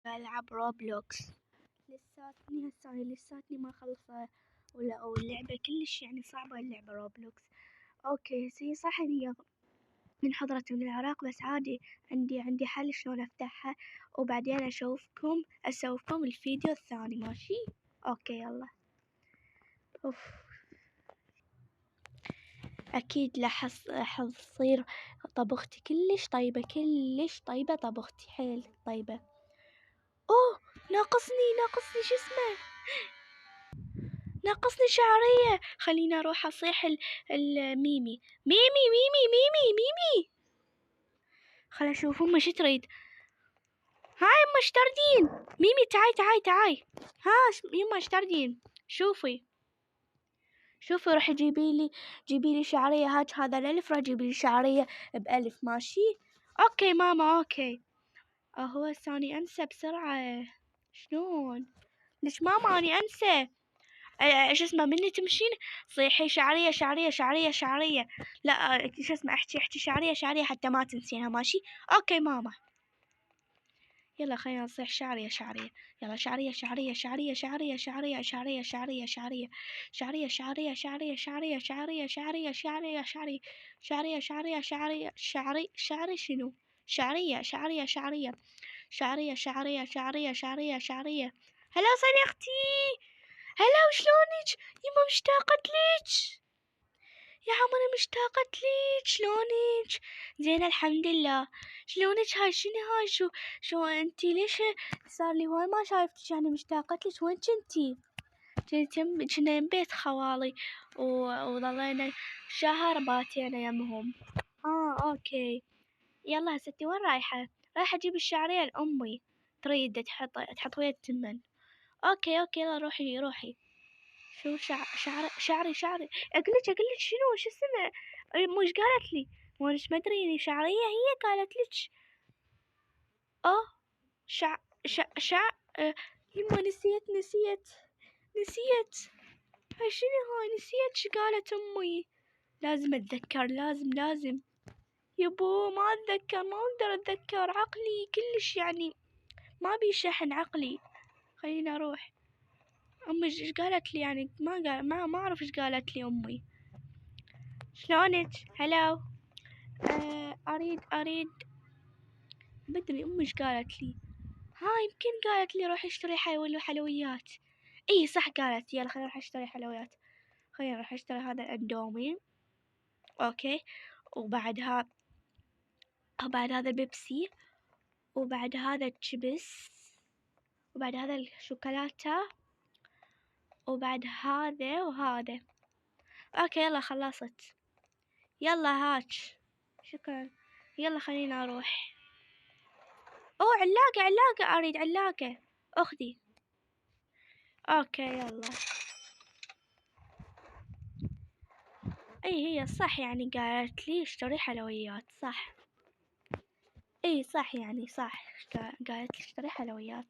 ألعب روبلوكس. لساتني ما خلصت، واللعبة كلش يعني صعبة اللعبة روبلوكس. اوكي هي صح إن هي من حضرة من العراق، بس عادي عندي حل شلون افتحها، وبعدين اسويكم الفيديو الثاني. ماشي اوكي يلا. اوف اكيد حتصير طبختي كلش طيبة طبختي حيل طيبة. اوه ناقصني شو اسمه، ناقصني شعرية. خليني اروح اصيح الميمي ميمي. خل اشوف امي شو تريد. هاي يما ايش تردين؟ ميمي تعاي. ها يما ايش تردين؟ شوفي روحي جيبي لي شعرية. هذا الألف، راح جيبي لي شعرية بألف. ماشي اوكي ماما اوكي. هو ثاني انسى بسرعة. شلون؟ ليش ماما اني انسى؟ شو اسمه مني تمشين صيحي شعرية. لا شو اسمه احكي شعرية حتى ما تنسينها. ماشي اوكي ماما. يلا خلينا نصيح شعرية. يلا شعرية شعرية. هلا صديقتي، هلا وشلونك؟ يما مشتاقة ليج يا عم، انا مشتاقة ليج. شلونك؟ زين الحمد لله. شلونك؟ هاي شنو هاي؟ شو انتي؟ ليش صار لي هواي ما شايفتك؟ يعني مشتاقة ليش. وين كنتي؟ كنا بيت خوالي وظلينا شهر باتينا يمهم. اوكي يلا هستي وين رايحة؟ رايحة اجيب الشعرية لأمي، تريد تحط ويا التمن. اوكي يلا روحي. شو شعري اقلك شو اسمه؟ مش قالت لي؟ مش ما ادري اني شعرية، هي قالت لك. يما نسيت. هاي شنو هاي؟ نسيت شو قالت امي. لازم اتذكر، لازم. يبو ما اتذكر، ما اقدر اتذكر، عقلي كلش يعني ما بيشحن عقلي. خليني اروح. امي ايش قالت لي؟ يعني ما اعرف ايش قالت لي امي. شلونك؟ هلاو. اريد بدري. امي ايش قالت لي؟ يمكن قالت لي روح اشتري حلويات. اي صح قالت. يلا خلينا نروح اشتري حلويات. خلينا نروح اشتري هذا الاندومي. اوكي وبعد هذا البيبسي، وبعد هذا الشيبس، وبعد هذا الشوكولاتة، وبعد هذا وهذا. اوكي يلا خلصت. يلا هاتش. شكرا. يلا خلينا اروح. علاقة اريد علاقة اخذي. اوكي يلا. هي صح يعني قالت لي اشتري حلويات. صح صح يعني صح قالت لي اشتري حلويات.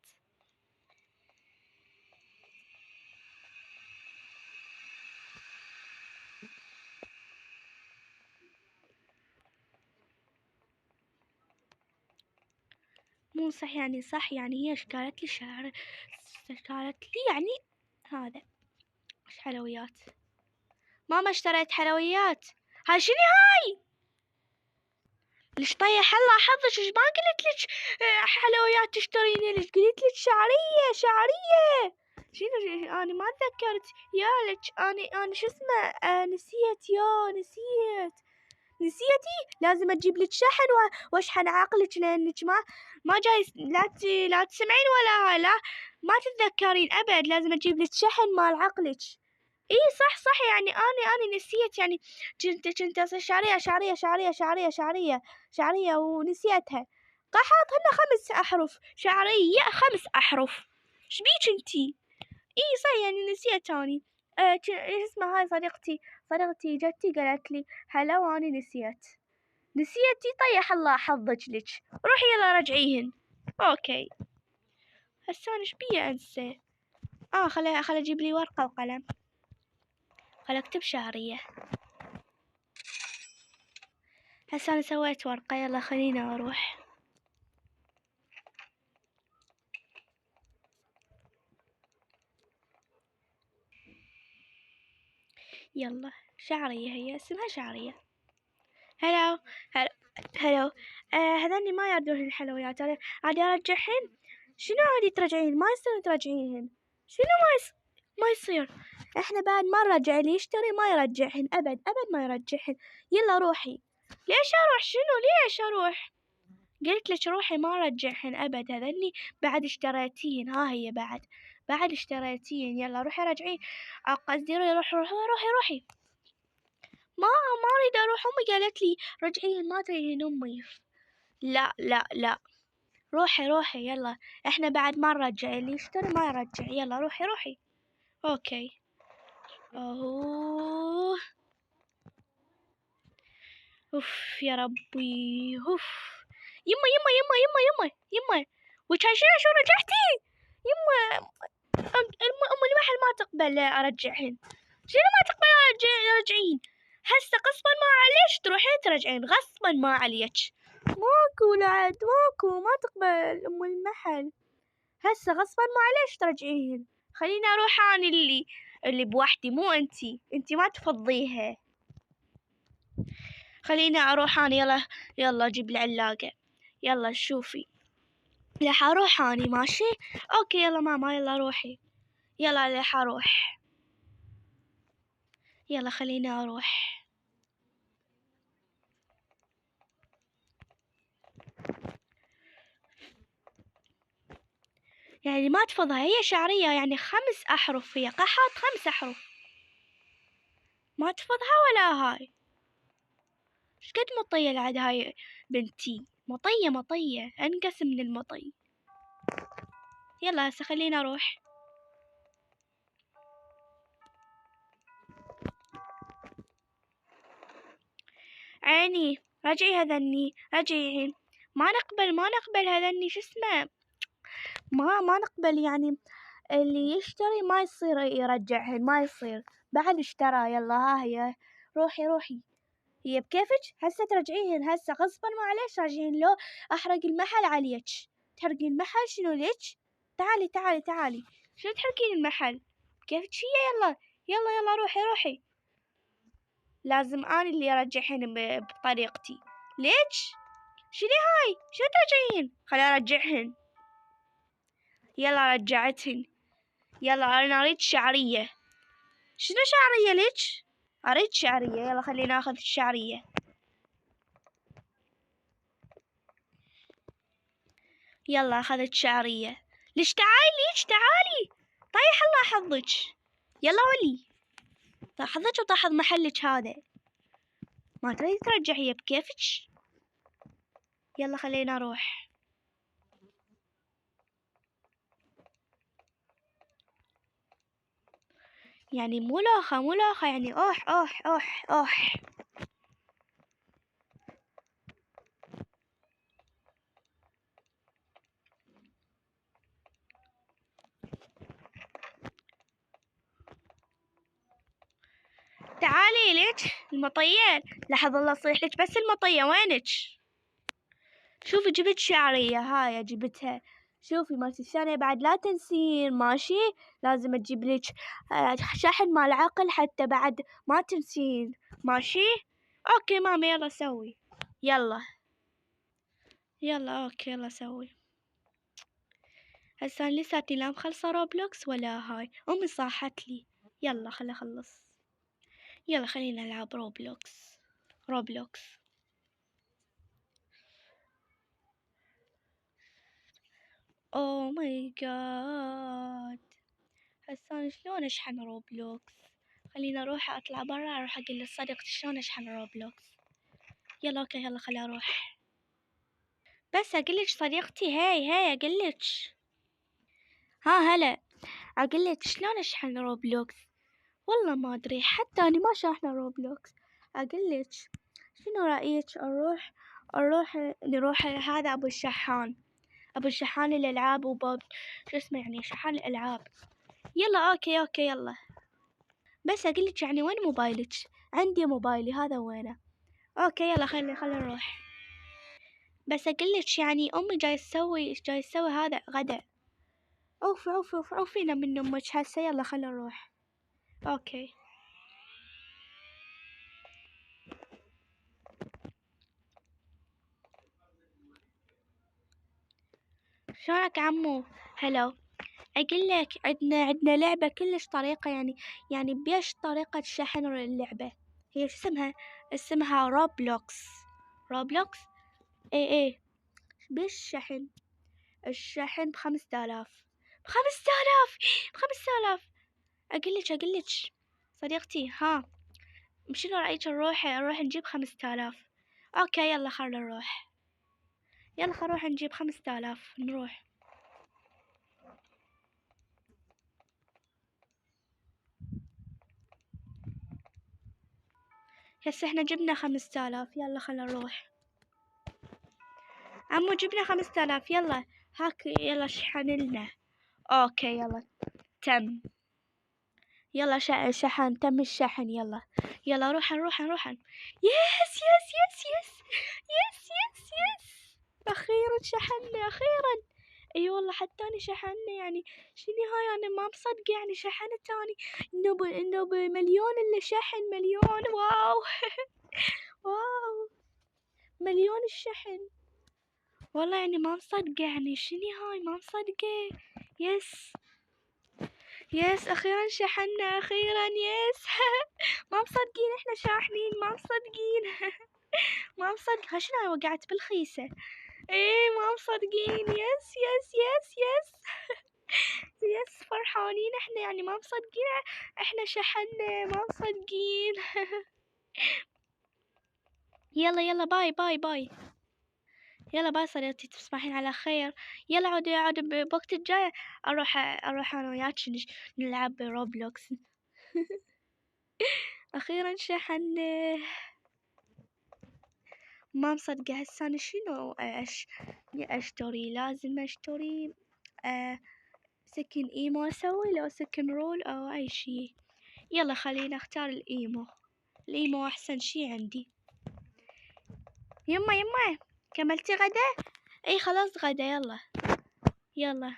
مو صح يعني صح يعني هي ايش قالت لي؟ قالت لي يعني هذا ايش حلويات. ماما اشتريت حلويات. هاي شنو هاي؟ ليش طيح الله حظك؟ ايش ما قلت لك حلويات تشتريني؟ ليش قلت لك شعرية؟ شنو انا ما تذكرت يا لك. انا شو اسمه نسيت. نسيتي؟ لازم اجيب لك شحن واشحن عقلك، لانك ما جاي. لا تسمعين ولا هاي. لا ما تتذكرين ابد. لازم اجيب لك شحن مال عقلك. صح يعني انا نسيت. يعني كنت اصير شعرية ونسيتها. حاطهن 5 احرف شعرية، 5 احرف. شبيك انتي؟ صح يعني نسيت اني. اسمها هاي صديقتي جتي قالت لي هلا واني نسيتي. طيح الله حظك لك. روحي يلا رجعيهن. اوكي هسه انا شبيه انسى. خلي اجيب لي ورقة وقلم. خل اكتب شعرية. هسه انا سويت ورقة. يلا خلينا اروح. يلا شعرية، هي اسمها شعرية. هلو هلو هلو. هذني ما يردون الحلويات، أنا عادي أرجعهن. شنو عادي ترجعين؟ ما يصير ترجعينهن. شنو ما يصير. احنا بعد ما نرجع، اللي يشتري ما يرجعهن أبد أبد ما يرجعهن. يلا روحي. ليش أروح؟ شنو ليش أروح؟ قلت لك روحي ما رجعهن أبد، هذني بعد اشتريتين، ها هي بعد اشتريتين. يلا روحي رجعين. قصدي روحي. ما أريد أروح، أمي قالت لي رجعين، ما تريهن أمي. لا روحي يلا. احنا بعد ما نرجع، اللي يشتري ما يرجع. يلا روحي. اوكي. اوه اوف يا ربي اوف. يما وشايفين شو رجعتي؟ يما أم المحل ما تقبل أرجعهن. شنو ما تقبل أرجعين؟ هسه غصبا ما عليش تروحين ترجعين، غصبا ما عليك. ماكو لعد، ماكو، ما تقبل أم المحل. هسه غصبا ما عليش ترجعين. خليني أروح أنا اللي بوحدي، مو انتي ما تفضيها. خليني أروح أنا. يلا جيب العلاقة. يلا شوفي، راح أروح أنا ماشي. أوكي يلا ماما، يلا روحي. يلا راح أروح. يلا خليني أروح. يعني ما تفضها، هي شعرية يعني 5 أحرف، هي قحط 5 أحرف. ما تفضها ولا هاي. شقد مطية العد هاي بنتي، مطية أنقص من المطي. يلا هسه خليني أروح. عيني رجعي هذني، رجعيهن. ما نقبل هذني شو اسمه. ما نقبل يعني. اللي يشتري ما يصير يرجعهن، ما يصير. بعد اشترى. يلا ها هي. روحي. هي بكيفك هسه ترجعيهن، هسه غصبا ما عليش راجعين. لو احرق المحل عليك. تحرقين المحل شنو ليش؟ تعالي. شنو تحرقين المحل؟ كيفك هي؟ يلا روحي. لازم أنا اللي أرجعهن بطريقتي. ليش؟ شنو هاي؟ شو ترجعين؟ خلي أرجعهن. يلا رجعتهن. يلا أنا أريد شعرية. شنو شعرية ليش؟ أريد شعرية. يلا خلينا ناخذ الشعرية. يلا أخذت شعرية. ليش تعالي. طيح الله حظك. يلا ولي. حظك وطاحظ محلك هذا. ما تريد ترجعيه بكيفك. يلا خلينا نروح. يعني مو لاخة يعني اوح. تعالي ليش المطية. لحظة الله صيح لك، بس المطية وينك؟ شوفي جبت شعرية، هاي جبتها. شوفي مالتي الثانية بعد لا تنسين ماشي. لازم تجيب لك شحن مال عقل حتى بعد ما تنسين ماشي. اوكي ماما يلا سوي. يلا اوكي يلا سوي. هسه لساتي لا مخلصة روبلوكس ولا هاي. امي صاحت لي. يلا خلي اخلص. يلا خلينا نلعب روبلوكس. اوه ماي جاد. هسه أنا شلون اشحن روبلوكس؟ خليني اروح اطلع برا، اروح اقول لصديقتي شلون اشحن روبلوكس. يلا اوكي يلا خليني اروح. بس اقولك صديقتي، هاي اقولك. ها هلا. اقولك شلون اشحن روبلوكس. والله ما ادري حتى اني ما شاحنة روبلوكس. اقولك شنو رايك نروح هذا ابو الشحان الالعاب وباب. شو اسمه يعني شحان الالعاب. يلا اوكي يلا. بس اقولك يعني وين موبايلك؟ عندي موبايلي هذا وينه. اوكي يلا خلي نروح. بس اقولك يعني امي جاي تسوي هذا غدا. اوف عوفينا من امك هسه. يلا خلي نروح. اوكي. شلونك عمو؟ هلو. اقول لك عندنا لعبة كلش طريقة، يعني بيش طريقة شحن اللعبة. هي شو اسمها روبلوكس. روبلوكس. اي بيش شحن. الشحن ب5000. ب5000. ب5000. اقول لك صديقتي، ها شنو رأيك نروح نجيب 5000؟ اوكي يلا خلنا نروح. يلا خلنا نروح نجيب 5000 نروح. هسه احنا جبنا 5000، يلا خلنا نروح. عمو جبنا 5000، يلا هاك يلا شحن لنا. اوكي يلا تم. يلا شحن تم الشحن. يلا روحن. يس يس يس يس يس يس يس. اخيرا شحنا اخيرا. اي والله حتى اني شحنا، يعني شنو هاي، انا ما مصدقه يعني شحنت اني. انه بمليون اللي شحن، مليون. واو. واو مليون الشحن. والله يعني ما مصدقه، يعني شنو هاي ما مصدقه. يس يس اخيرا شحنا اخيرا. يس. ما مصدقين احنا شاحنين، ما مصدقين. ما مصدق شنو هاي وقعت بالخيسة. ايه ما مصدقين. يس يس يس يس. يس فرحانين احنا، يعني ما مصدقين احنا شحنا، ما مصدقين. يلا باي باي باي. يلا باي صديقتي، تصبحين على خير. يلا عود بوقت الجاي اروح انا وياك نلعب روبلوكس. اخيرا شحنا. ما مصدقة هسه انا شنو اشتري. لازم اشتري سكن ايمو اسوي، لو سكن رول او اي شي. يلا خلينا اختار الايمو احسن شي عندي. يما كملتي غدا؟ اي خلاص غدا. يلا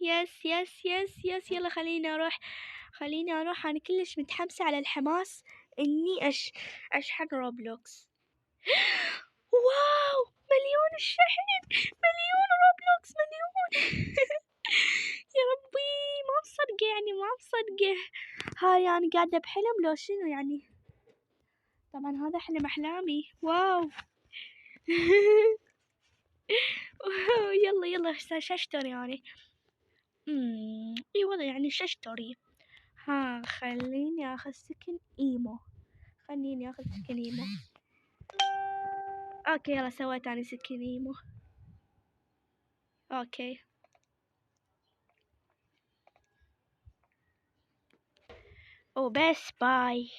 يس يس يس يس. يلا خليني اروح انا كلش متحمسة على الحماس اني اشحن روبلوكس. واو مليون الشحن. مليون روبلوكس مليون. يا ربي ما مصدقة، يعني ما مصدقة. هاي انا قاعدة بحلم لو شنو يعني. طبعا هذا حلم احلامي. واو. يلا شو اشتري يعني. اي والله يعني شو اشتري. ها خليني اخذ سكن ايمو. اوكي يلا سويت اني سكن ايمو. اوكي وبس باي.